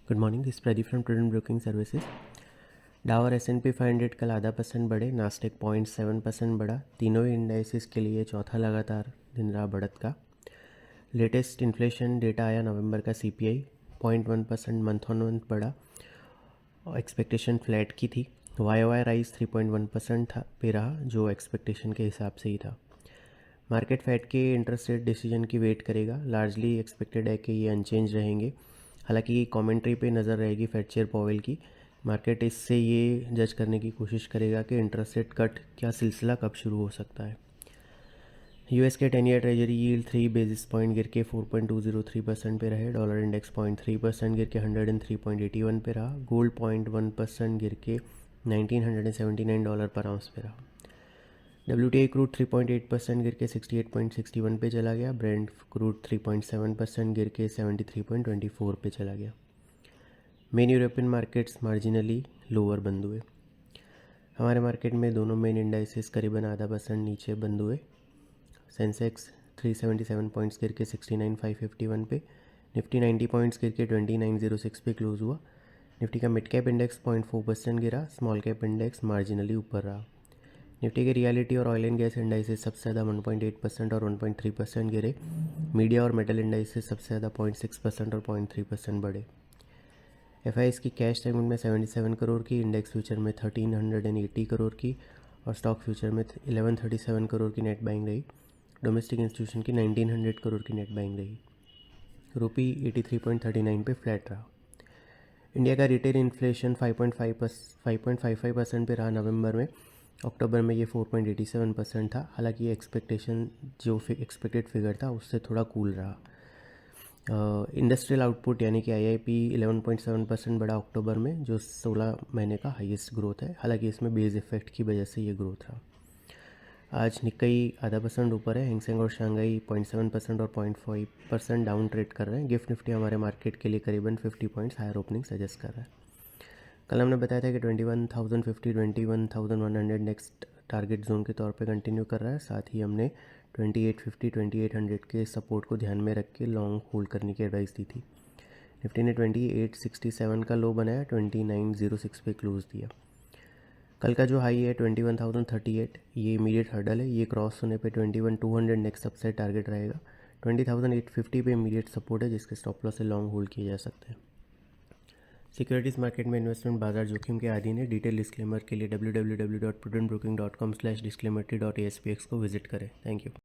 Good morning, this Pradeep from prudent broking services. डाउ और S&P 500 कल 0.5% बढ़े, नास्टेक 0.7% बढ़ा। तीनों ही इंडाइसिस के लिए चौथा लगातार दिन रहा बढ़त का। लेटेस्ट इन्फ्लेशन डेटा आया नवंबर का, CPI 0.1% मंथ ऑन मंथ बढ़ा और एक्सपेक्टेशन फ्लैट की थी। YOY राइज 3.1% था पे रहा, जो एक्सपेक्टेशन के हिसाब से ही था। मार्केट फेड के इंटरेस्ट रेट डिसीजन की वेट करेगा। लार्जली एक्सपेक्टेड है कि ये अनचेंज रहेंगे। हालांकि कमेंट्री पे नज़र रहेगी फेड चेयर पॉवेल की। मार्केट इससे ये जज करने की कोशिश करेगा कि इंटरेस्ट रेट कट क्या सिलसिला कब शुरू हो सकता है। US के 10 year treasury yield 3 basis point गिर के 4.203% पे रहे। डॉलर इंडेक्स 0.3% गिर के 103.81 पे रहा। गोल्ड 0.1% गिर के $1979 पर आउंस पे रहा। WTI क्रूड 3.8% गिर के 68.61 पे चला गया। ब्रेंट क्रूड 3.7% गिर के 73.24 पे चला गया। Main European markets marginally lower बंद हुए। हमारे मार्केट में दोनों मेन इंडाइसेस करीबन 0.5% नीचे बंद हुए। सेंसेक्स 377 पॉइंट्स गिर के 69,551 पे। निफ्टी 90 पॉइंट्स गिर के 2906 पे क्लोज हुआ। निफ्टी का मिड कैप इंडेक्स 0.4% गिरा। स्मॉल कैप इंडेक्स मार्जिनली ऊपर रहा। निफ्टी के रियलिटी और ऑयल एंड गैस इंडाइसेस सबसे ज़्यादा 1.8% और 1.3% गिरे। मीडिया और मेटल इंडाइसेस सबसे ज़्यादा 0.6% और 0.3% बढ़े। FIs की कैश सेगमेंट में 77 करोड़ की, इंडेक्स फ्यूचर में 1380 करोड़ की और स्टॉक फ्यूचर में 1137 करोड़ की नेट बाइंग रही। डोमेस्टिक इंस्टीट्यूशन की 1900 करोड़ की नेट बाइंग रही। रुपी 83.39 पे फ्लैट रहा। इंडिया का रिटेल इन्फ्लेशन 5.55% पे रहा नवंबर में। अक्टूबर में ये 4.87% था। हालांकि ये एक्सपेक्टेशन जो एक्सपेक्टेड फिगर था उससे थोड़ा कूल रहा। इंडस्ट्रियल आउटपुट यानी कि IIP 11.7% बढ़ा अक्टूबर में, जो 16 महीने का हाईएस्ट ग्रोथ है। हालांकि इसमें बेस इफेक्ट की वजह से ये ग्रोथ रहा। आज निक्कई 0.5% ऊपर है। हैंगसेंग और शंघाई 0.7% और 0.5% डाउन ट्रेड कर रहे हैं। गिफ्ट निफ्टी हमारे मार्केट के लिए करीबन 50 पॉइंट्स हायर ओपनिंग सजेस्ट कर रहा है। कल हमने बताया था कि 21,050 21,100 नेक्स्ट टारगेट जोन के तौर पे कंटिन्यू कर रहा है। साथ ही हमने 2850 2800 के सपोर्ट को ध्यान में रख के लॉन्ग होल्ड करने की एडवाइस दी थी। निफ्टी ने 2867 का लो बनाया, 2906 पे क्लोज दिया। कल का जो हाई है 21,038, ये इमीडिएट हर्डल है। ये क्रॉस होने पे 21,200 नेक्स्ट सबसे टारगेट रहेगा। 20,850 पे इमीडिएट सपोर्ट है, जिसके स्टॉप लॉस से लॉन्ग होल्ड किए जा सकते हैं। सिक्योरिटीज़ मार्केट में इन्वेस्टमेंट बाजार जोखिम के अधीन है। डिटेल डिस्क्लेमर के लिए www.prudentbroking.com/disclaimer.aspx को विजिट करें। Thank you.